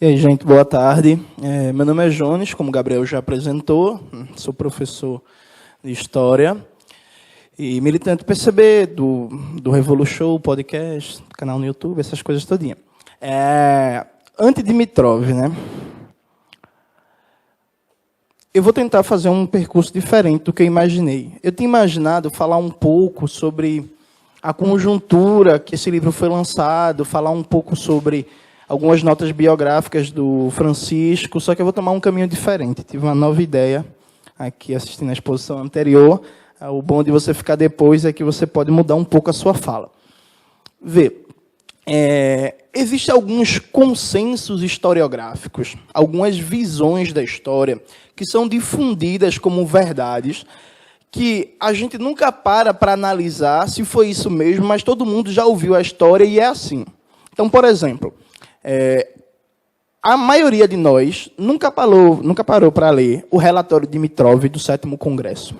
E aí, gente, boa tarde. Meu nome é Jones, como o Gabriel já apresentou, sou professor de História e militante do PCB, do Revolution, podcast, canal no YouTube, essas coisas todinhas. Anti-Dimitrov, né? Eu vou tentar fazer um percurso diferente do que eu imaginei. Eu tinha imaginado falar um pouco sobre a conjuntura que esse livro foi lançado, falar um pouco sobre algumas notas biográficas do Francisco, só que eu vou tomar um caminho diferente. Tive uma nova ideia aqui assistindo a exposição anterior. O bom de você ficar depois é que você pode mudar um pouco a sua fala. Existem alguns consensos historiográficos, algumas visões da história que são difundidas como verdades, que a gente nunca para analisar se foi isso mesmo, mas todo mundo já ouviu a história e é assim. Então, por exemplo, a maioria de nós nunca parou para ler o relatório de Dimitrov do 7º Congresso.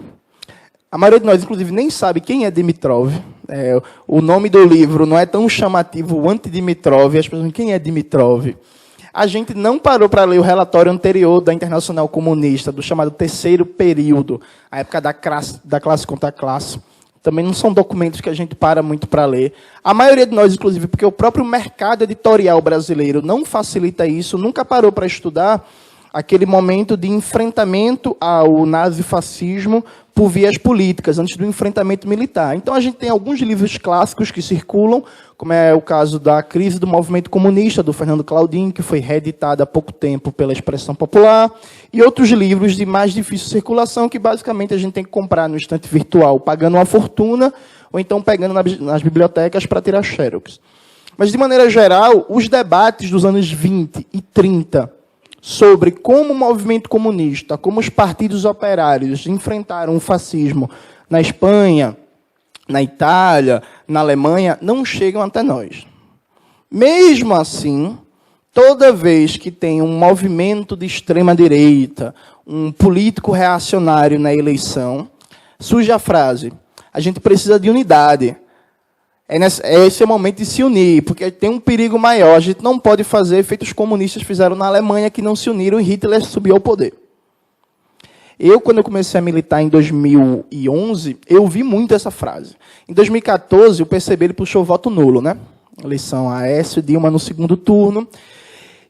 A maioria de nós, inclusive, nem sabe quem é Dimitrov. O nome do livro não é tão chamativo, o Anti-Dimitrov. As pessoas, quem é Dimitrov? A gente não parou para ler o relatório anterior da Internacional Comunista, do chamado Terceiro Período, a época da classe contra a classe. Também não são documentos que a gente para muito para ler. A maioria de nós, inclusive, porque o próprio mercado editorial brasileiro não facilita isso, nunca parou para estudar aquele momento de enfrentamento ao nazifascismo por vias políticas, antes do enfrentamento militar. Então, a gente tem alguns livros clássicos que circulam, como é o caso da Crise do Movimento Comunista, do Fernando Claudin, que foi reeditado há pouco tempo pela Expressão Popular, e outros livros de mais difícil circulação, que basicamente a gente tem que comprar no estante virtual, pagando uma fortuna, ou então pegando nas bibliotecas para tirar xerox. Mas, de maneira geral, os debates dos anos 20 e 30 sobre como o movimento comunista, como os partidos operários enfrentaram o fascismo na Espanha, na Itália, na Alemanha, não chegam até nós. Mesmo assim, toda vez que tem um movimento de extrema-direita, um político reacionário na eleição, surge a frase: a gente precisa de unidade. Esse é o momento de se unir, porque tem um perigo maior. A gente não pode fazer feito os comunistas fizeram na Alemanha, que não se uniram e Hitler subiu ao poder. Quando eu comecei a militar em 2011, eu vi muito essa frase. Em 2014, o PCB ele puxou voto nulo, né? Eleição Aécio, Dilma no segundo turno.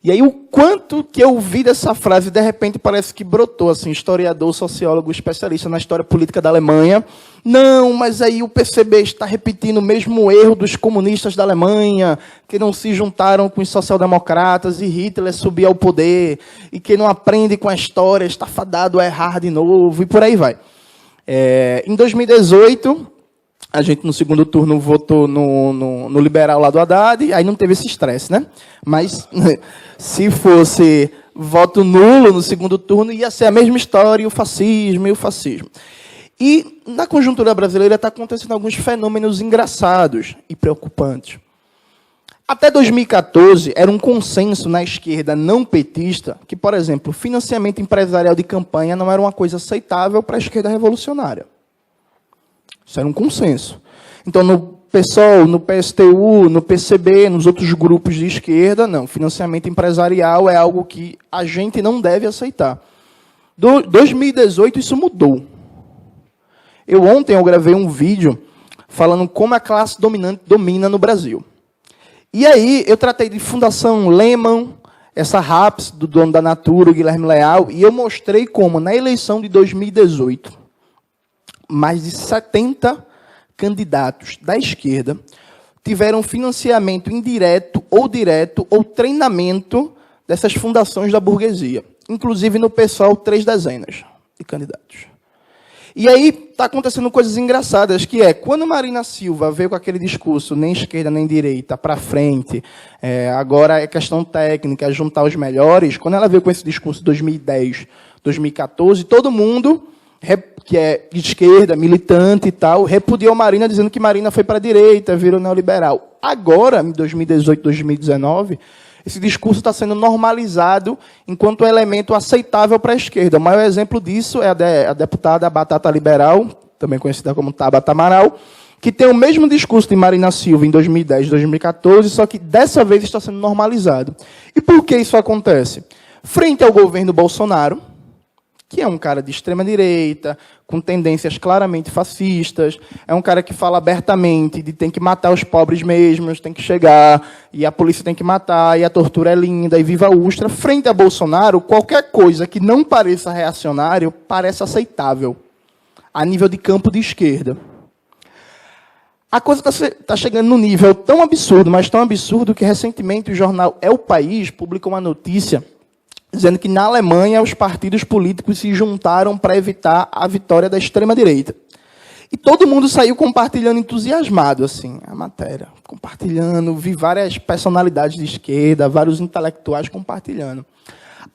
E aí, o quanto que eu vi dessa frase, de repente, parece que brotou, assim, historiador, sociólogo, especialista na história política da Alemanha. Não, mas aí o PCB está repetindo o mesmo erro dos comunistas da Alemanha, que não se juntaram com os social-democratas e Hitler subiu ao poder, e que não aprende com a história, está fadado a errar de novo, e por aí vai. Em 2018... a gente, no segundo turno, votou no liberal lá do Haddad, aí não teve esse estresse, né? Mas, se fosse voto nulo no segundo turno, ia ser a mesma história, e o fascismo. E, na conjuntura brasileira, está acontecendo alguns fenômenos engraçados e preocupantes. Até 2014, era um consenso na esquerda não petista que, por exemplo, financiamento empresarial de campanha não era uma coisa aceitável para a esquerda revolucionária. Isso era um consenso. Então, no PSOL, no PSTU, no PCB, nos outros grupos de esquerda, não. Financiamento empresarial é algo que a gente não deve aceitar. Em 2018, isso mudou. Ontem eu gravei um vídeo falando como a classe dominante domina no Brasil. E aí, eu tratei de Fundação Lehman, essa RAPS, do dono da Natura, o Guilherme Leal, e eu mostrei como, na eleição de 2018, mais de 70 candidatos da esquerda tiveram financiamento indireto ou direto ou treinamento dessas fundações da burguesia. Inclusive, no PSOL, 3 dezenas de candidatos. E aí, está acontecendo coisas engraçadas, que quando Marina Silva veio com aquele discurso, nem esquerda nem direita, para frente, agora é questão técnica, juntar os melhores, quando ela veio com esse discurso em 2010, 2014, todo mundo que é de esquerda, militante e tal, repudiou Marina, dizendo que Marina foi para a direita, virou neoliberal. Agora, em 2018, 2019, esse discurso está sendo normalizado enquanto elemento aceitável para a esquerda. O maior exemplo disso é a deputada Batata Liberal, também conhecida como Tabata Amaral, que tem o mesmo discurso de Marina Silva em 2010, 2014, só que dessa vez está sendo normalizado. E por que isso acontece? Frente ao governo Bolsonaro, que é um cara de extrema-direita, com tendências claramente fascistas, é um cara que fala abertamente de tem que matar os pobres mesmos, tem que chegar, e a polícia tem que matar, e a tortura é linda, e viva a Ustra. Frente a Bolsonaro, qualquer coisa que não pareça reacionário, parece aceitável, a nível de campo de esquerda. A coisa está chegando num nível tão absurdo, mas tão absurdo, que recentemente o jornal É o País publicou uma notícia dizendo que na Alemanha os partidos políticos se juntaram para evitar a vitória da extrema-direita. E todo mundo saiu compartilhando entusiasmado, assim, a matéria. Compartilhando, vi várias personalidades de esquerda, vários intelectuais compartilhando.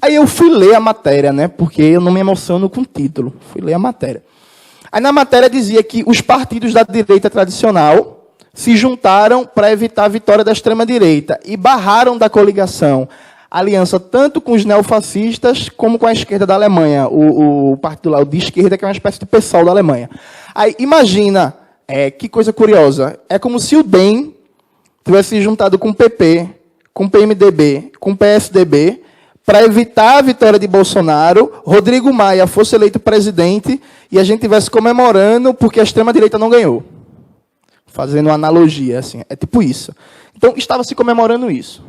Aí eu fui ler a matéria, né, porque eu não me emociono com o título. Fui ler a matéria. Aí na matéria dizia que os partidos da direita tradicional se juntaram para evitar a vitória da extrema-direita e barraram da coligação aliança tanto com os neofascistas como com a esquerda da Alemanha, o partido lá, o de esquerda, que é uma espécie de PSOL da Alemanha. Aí, imagina, que coisa curiosa, é como se o DEM tivesse juntado com o PP, com o PMDB, com o PSDB, para evitar a vitória de Bolsonaro, Rodrigo Maia fosse eleito presidente e a gente estivesse comemorando porque a extrema-direita não ganhou. Fazendo uma analogia, assim, é tipo isso. Então, estava se comemorando isso.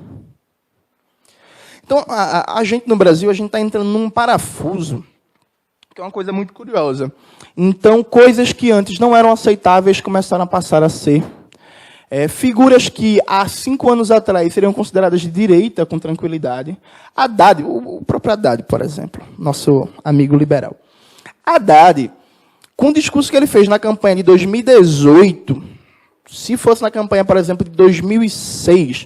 Então, a gente no Brasil, a gente está entrando num parafuso, que é uma coisa muito curiosa. Então, coisas que antes não eram aceitáveis começaram a passar a ser. Figuras que há 5 anos atrás seriam consideradas de direita com tranquilidade. Haddad, o próprio Haddad, por exemplo, nosso amigo liberal. Haddad, com o discurso que ele fez na campanha de 2018, se fosse na campanha, por exemplo, de 2006...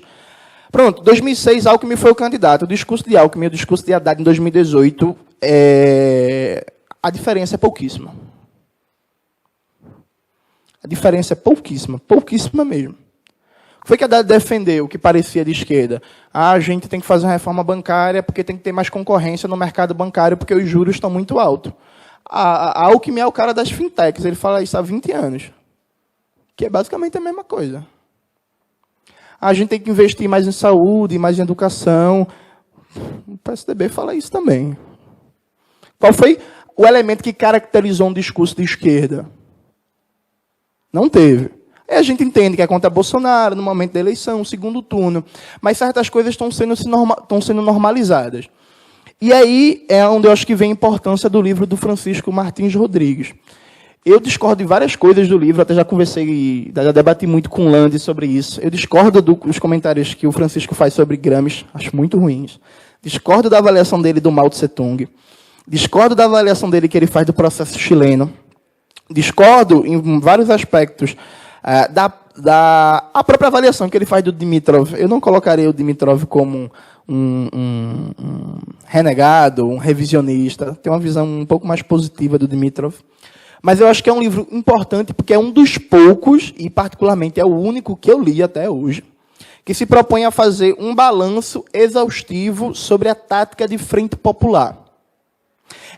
Pronto, 2006, Alckmin foi o candidato. O discurso de Alckmin e o discurso de Haddad em 2018, a diferença é pouquíssima. A diferença é pouquíssima, pouquíssima mesmo. Foi que Haddad defendeu, que parecia de esquerda. A gente tem que fazer uma reforma bancária porque tem que ter mais concorrência no mercado bancário porque os juros estão muito altos. A Alckmin é o cara das fintechs, ele fala isso há 20 anos. Que é basicamente a mesma coisa. A gente tem que investir mais em saúde, mais em educação. O PSDB fala isso também. Qual foi o elemento que caracterizou um discurso de esquerda? Não teve. Aí a gente entende que é contra Bolsonaro, no momento da eleição, segundo turno. Mas certas coisas estão sendo normalizadas. E aí é onde eu acho que vem a importância do livro do Francisco Martins Rodrigues. Eu discordo de várias coisas do livro, até já conversei, já debati muito com o Lande sobre isso. Eu discordo dos comentários que o Francisco faz sobre Gramsci, acho muito ruins. Discordo da avaliação dele do Mao Tse-tung. Discordo da avaliação dele que ele faz do processo chileno. Discordo, em vários aspectos, a própria avaliação que ele faz do Dimitrov. Eu não colocaria o Dimitrov como um renegado, um revisionista. Tem uma visão um pouco mais positiva do Dimitrov. Mas eu acho que é um livro importante, porque é um dos poucos, e particularmente é o único que eu li até hoje, que se propõe a fazer um balanço exaustivo sobre a tática de frente popular.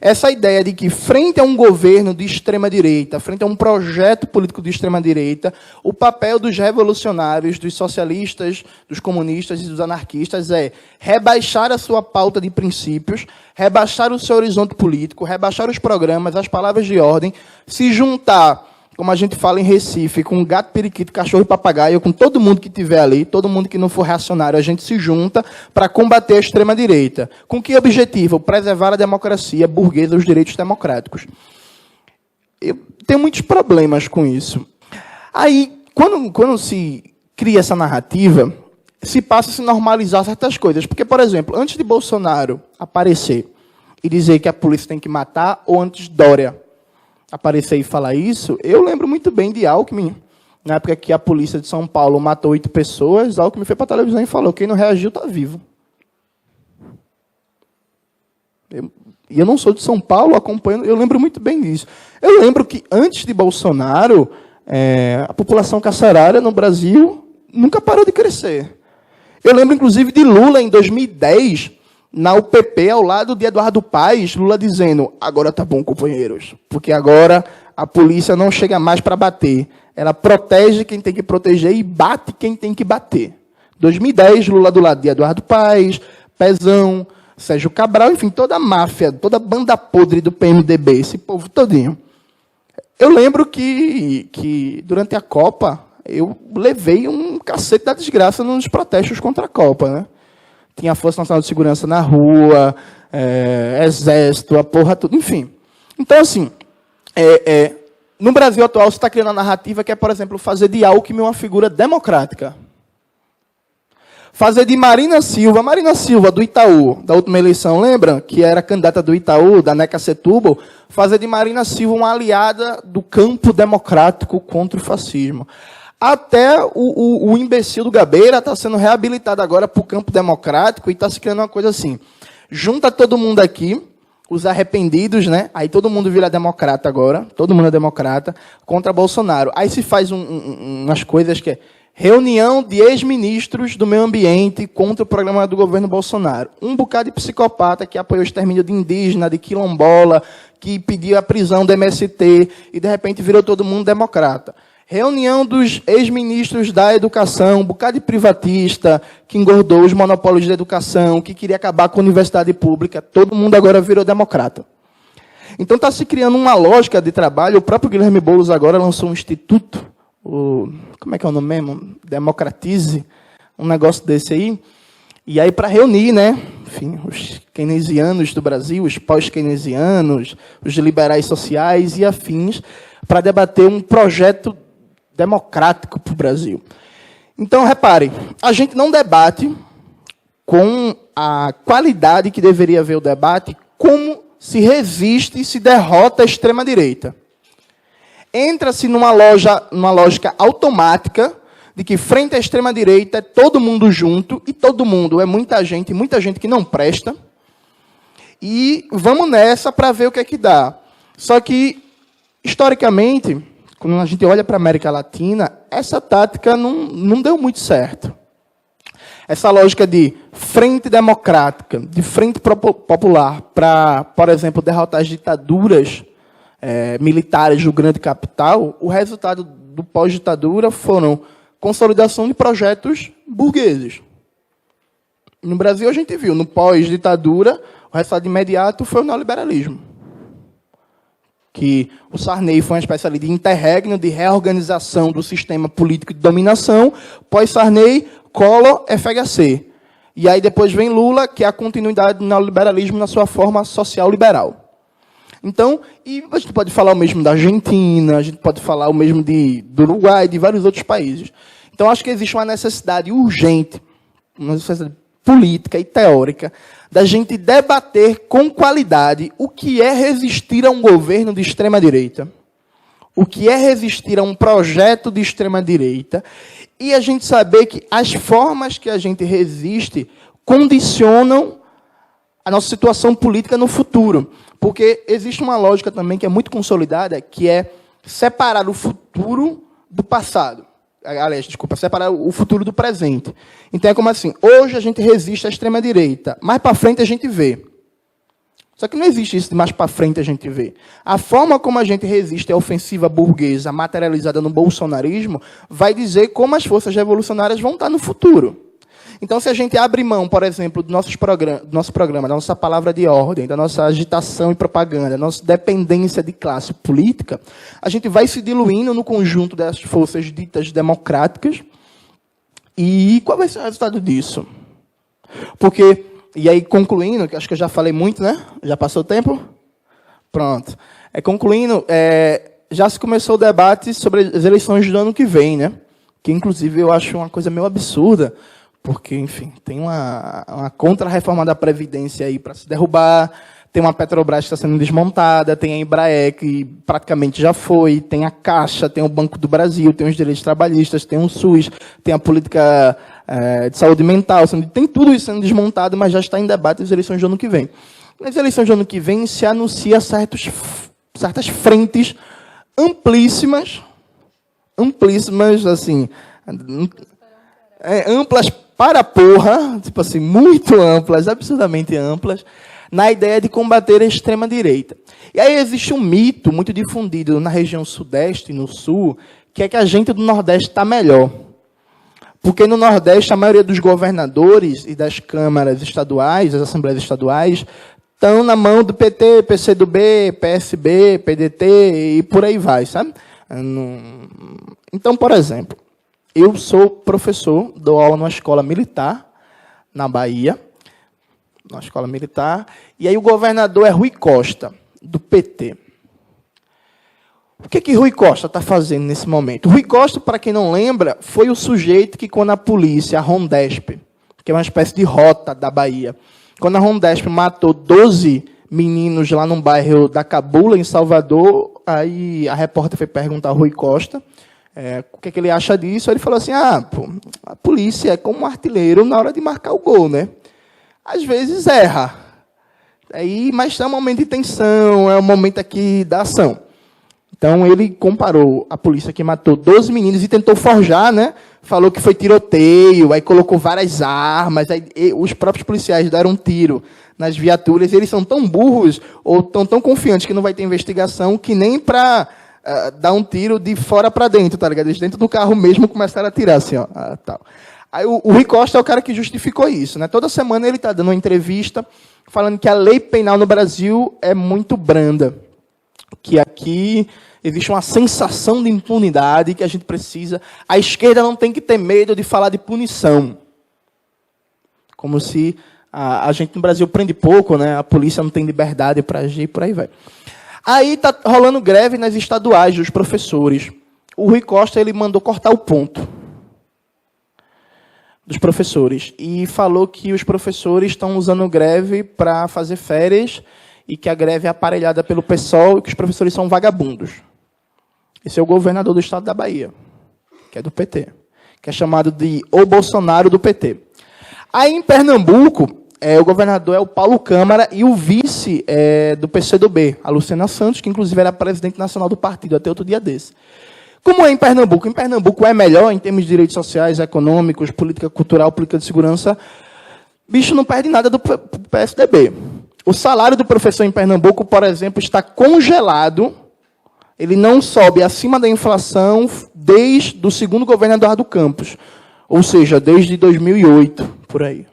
Essa ideia de que, frente a um governo de extrema-direita, frente a um projeto político de extrema-direita, o papel dos revolucionários, dos socialistas, dos comunistas e dos anarquistas é rebaixar a sua pauta de princípios, rebaixar o seu horizonte político, rebaixar os programas, as palavras de ordem, se juntar, como a gente fala em Recife, com gato, periquito, cachorro e papagaio, com todo mundo que estiver ali, todo mundo que não for reacionário, a gente se junta para combater a extrema-direita. Com que objetivo? Preservar a democracia burguesa e os direitos democráticos. Eu tenho muitos problemas com isso. Aí, quando se cria essa narrativa, se passa a se normalizar certas coisas. Porque, por exemplo, antes de Bolsonaro aparecer e dizer que a polícia tem que matar, ou antes Dória aparecer e falar isso, eu lembro muito bem de Alckmin, na época que a polícia de São Paulo matou 8 pessoas, Alckmin foi para a televisão e falou, quem não reagiu está vivo. E eu não sou de São Paulo, acompanhando, eu lembro muito bem disso. Eu lembro que antes de Bolsonaro, a população carcerária no Brasil nunca parou de crescer. Eu lembro, inclusive, de Lula, em 2010, na UPP, ao lado de Eduardo Paes, Lula dizendo, agora tá bom, companheiros, porque agora A polícia não chega mais para bater. Ela protege quem tem que proteger e bate quem tem que bater. 2010, Lula do lado de Eduardo Paes, Pezão, Sérgio Cabral, enfim, toda a máfia, toda a banda podre do PMDB, esse povo todinho. Eu lembro que durante a Copa, eu levei um cacete da desgraça nos protestos contra a Copa, né? Tinha a Força Nacional de Segurança na rua, Exército, a porra tudo, enfim. Então, assim, no Brasil atual, você está criando a narrativa que é, por exemplo, fazer de Alckmin uma figura democrática. Fazer de Marina Silva do Itaú, da última eleição, lembra? Que era candidata do Itaú, da NECA Setúbal. Fazer de Marina Silva uma aliada do campo democrático contra o fascismo. Até o imbecil do Gabeira está sendo reabilitado agora para o campo democrático e está se criando uma coisa assim. Junta todo mundo aqui, os arrependidos, né? Aí todo mundo vira democrata agora, todo mundo é democrata, contra Bolsonaro. Aí se faz umas coisas que é reunião de ex-ministros do meio ambiente contra o programa do governo Bolsonaro. Um bocado de psicopata que apoiou o extermínio de indígena, de quilombola, que pediu a prisão do MST e, de repente, virou todo mundo democrata. Reunião dos ex-ministros da educação, um bocado de privatista, que engordou os monopólios da educação, que queria acabar com a universidade pública. Todo mundo agora virou democrata. Então está se criando uma lógica de trabalho. O próprio Guilherme Boulos agora lançou um instituto, como é que é o nome mesmo? Democratize, um negócio desse aí. E aí para reunir, né? Enfim, os keynesianos do Brasil, os pós-keynesianos, os liberais sociais e afins, para debater um projeto democrático para o Brasil. Então, reparem, a gente não debate com a qualidade que deveria haver o debate, como se resiste e se derrota a extrema-direita. Entra-se numa lógica automática de que frente à extrema-direita é todo mundo junto, e todo mundo é muita gente que não presta, e vamos nessa para ver o que é que dá. Só que, historicamente, quando a gente olha para a América Latina, essa tática não deu muito certo. Essa lógica de frente democrática, de frente popular, para, por exemplo, derrotar as ditaduras militares do grande capital, o resultado do pós-ditadura foram consolidação de projetos burgueses. No Brasil, a gente viu, no pós-ditadura, o resultado imediato foi o neoliberalismo. Que o Sarney foi uma espécie ali de interregno, de reorganização do sistema político de dominação, pós-Sarney, Collor, FHC. E aí depois vem Lula, que é a continuidade do neoliberalismo na sua forma social-liberal. Então, e a gente pode falar o mesmo da Argentina, a gente pode falar o mesmo do Uruguai, de vários outros países. Então, acho que existe uma necessidade urgente, uma necessidade política e teórica, da gente debater com qualidade o que é resistir a um governo de extrema-direita, o que é resistir a um projeto de extrema-direita, e a gente saber que as formas que a gente resiste condicionam a nossa situação política no futuro. Porque existe uma lógica também que é muito consolidada, que é separar o futuro do passado. Aliás, desculpa, separar o futuro do presente. Então é como assim, hoje a gente resiste à extrema-direita, mais para frente a gente vê. Só que não existe isso de mais para frente a gente vê. A forma como a gente resiste à ofensiva burguesa materializada no bolsonarismo vai dizer como as forças revolucionárias vão estar no futuro. Então, se a gente abre mão, por exemplo, do nosso programa, da nossa palavra de ordem, da nossa agitação e propaganda, da nossa dependência de classe política, a gente vai se diluindo no conjunto das forças ditas democráticas. E qual vai ser o resultado disso? Porque, e aí concluindo, que acho que eu já falei muito, né? Já passou o tempo? Pronto. Concluindo, já se começou o debate sobre as eleições do ano que vem, né? Que, inclusive, eu acho uma coisa meio absurda, porque, enfim, tem uma contra-reforma da Previdência aí para se derrubar, tem uma Petrobras que está sendo desmontada, tem a Embraer, que praticamente já foi, tem a Caixa, tem o Banco do Brasil, tem os direitos trabalhistas, tem o SUS, tem a política de saúde mental, tem tudo isso sendo desmontado, mas já está em debate as eleições do ano que vem. Nas eleições do ano que vem se anuncia certas frentes amplíssimas, assim, amplas para porra, tipo assim, muito amplas, absurdamente amplas, na ideia de combater a extrema-direita. E aí existe um mito muito difundido na região sudeste e no sul, que é que a gente do Nordeste está melhor. Porque no Nordeste, a maioria dos governadores e das câmaras estaduais, das assembleias estaduais, estão na mão do PT, PCdoB, PSB, PDT e por aí vai, sabe? Então, por exemplo, eu sou professor, dou aula numa escola militar, na Bahia, numa escola militar, e aí o governador é Rui Costa, do PT. O que Rui Costa está fazendo nesse momento? Rui Costa, para quem não lembra, foi o sujeito que, quando a polícia, a Rondesp, que é uma espécie de rota da Bahia, quando a Rondesp matou 12 meninos lá num bairro da Cabula, em Salvador, aí a repórter foi perguntar ao Rui Costa o que ele acha disso. Ele falou assim, pô, a polícia é como um artilheiro na hora de marcar o gol, né? Às vezes erra, mas é um momento de tensão, é um momento aqui da ação. Então, ele comparou a polícia que matou 12 meninos e tentou forjar, né? Falou que foi tiroteio, aí colocou várias armas, aí os próprios policiais deram um tiro nas viaturas, e eles são tão burros ou estão tão confiantes que não vai ter investigação que nem para dar um tiro de fora para dentro, tá ligado? Eles dentro do carro mesmo começaram a atirar, assim, ó, tal. Aí o Rui Costa é o cara que justificou isso, né? Toda semana ele está dando uma entrevista falando que a lei penal no Brasil é muito branda, que aqui existe uma sensação de impunidade que a gente precisa. A esquerda não tem que ter medo de falar de punição. Como se a gente no Brasil prende pouco, né? A polícia não tem liberdade para agir, por aí vai. Aí está rolando greve nas estaduais dos professores. O Rui Costa ele mandou cortar o ponto dos professores e falou que os professores estão usando greve para fazer férias e que a greve é aparelhada pelo PSOL e que os professores são vagabundos. Esse é o governador do estado da Bahia, que é do PT, que é chamado de o Bolsonaro do PT. Aí, em Pernambuco, o governador é o Paulo Câmara e o vice do PCdoB, a Luciana Santos, que, inclusive, era presidente nacional do partido até outro dia desse. Como é em Pernambuco? Em Pernambuco é melhor em termos de direitos sociais, econômicos, política cultural, política de segurança. Bicho não perde nada do PSDB. O salário do professor em Pernambuco, por exemplo, está congelado. Ele não sobe acima da inflação desde o segundo governo Eduardo Campos. Ou seja, desde 2008, por aí.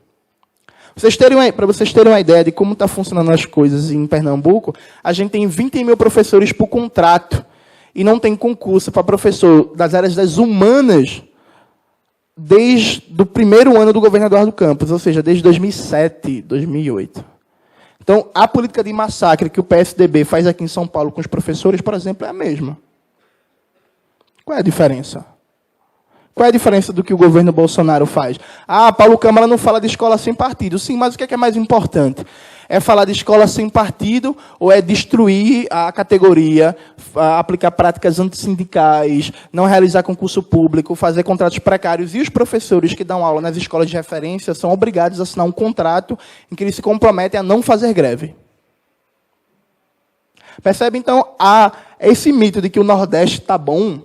Para vocês terem uma ideia de como estão funcionando as coisas em Pernambuco, a gente tem 20 mil professores por contrato. E não tem concurso para professor das áreas das humanas desde o primeiro ano do governo Eduardo Campos, ou seja, desde 2007, 2008. Então, a política de massacre que o PSDB faz aqui em São Paulo com os professores, por exemplo, é a mesma. Qual é a diferença? Qual é a diferença do que o governo Bolsonaro faz? Paulo Câmara não fala de escola sem partido. Sim, mas o que é mais importante? É falar de escola sem partido ou é destruir a categoria, aplicar práticas antissindicais, não realizar concurso público, fazer contratos precários? E os professores que dão aula nas escolas de referência são obrigados a assinar um contrato em que eles se comprometem a não fazer greve. Percebe, então, esse mito de que o Nordeste está bom,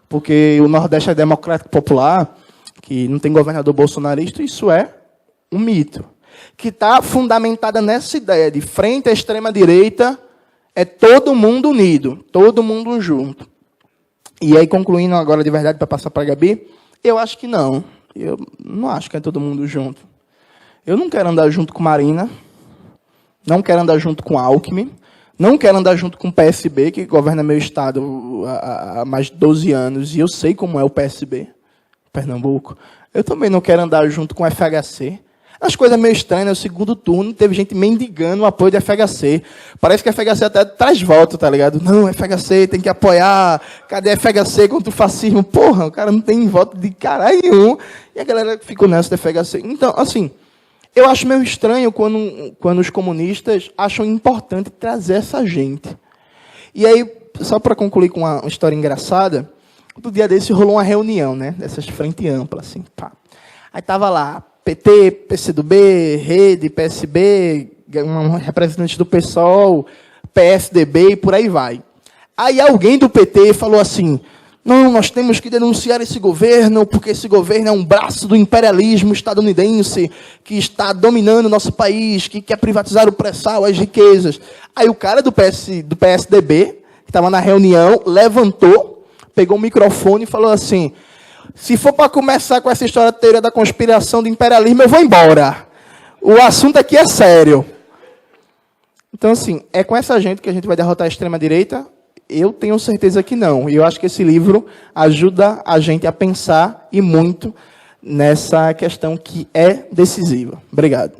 porque o Nordeste é democrático popular, que não tem governador bolsonarista, isso é um mito. Que está fundamentada nessa ideia de frente à extrema-direita, é todo mundo unido, todo mundo junto. E aí, concluindo agora de verdade, para passar para a Gabi, eu acho que não. Eu não acho que é todo mundo junto. Eu não quero andar junto com Marina, não quero andar junto com Alckmin, não quero andar junto com o PSB, que governa meu estado há mais de 12 anos, e eu sei como é o PSB, Pernambuco. Eu também não quero andar junto com o FHC. As coisas meio estranhas, no segundo turno, teve gente mendigando o apoio da FHC. Parece que a FHC até traz voto, tá ligado? Não, FHC tem que apoiar. Cadê a FHC contra o fascismo? Porra, o cara não tem voto de caralho nenhum. E a galera ficou nessa da FHC. Então, assim, eu acho meio estranho quando os comunistas acham importante trazer essa gente. E aí, só para concluir com uma história engraçada, outro dia desse rolou uma reunião, né? Dessas frente ampla, assim, pá. Aí tava lá, PT, PCdoB, Rede, PSB, um representante do PSOL, PSDB e por aí vai. Aí alguém do PT falou assim, não, nós temos que denunciar esse governo, porque esse governo é um braço do imperialismo estadunidense que está dominando o nosso país, que quer privatizar o pré-sal, as riquezas. Aí o cara do PSDB, que estava na reunião, levantou, pegou o microfone e falou assim: se for para começar com essa história da teoria da conspiração do imperialismo, eu vou embora. O assunto aqui é sério. Então, assim, é com essa gente que a gente vai derrotar a extrema-direita? Eu tenho certeza que não. E eu acho que esse livro ajuda a gente a pensar, e muito, nessa questão que é decisiva. Obrigado.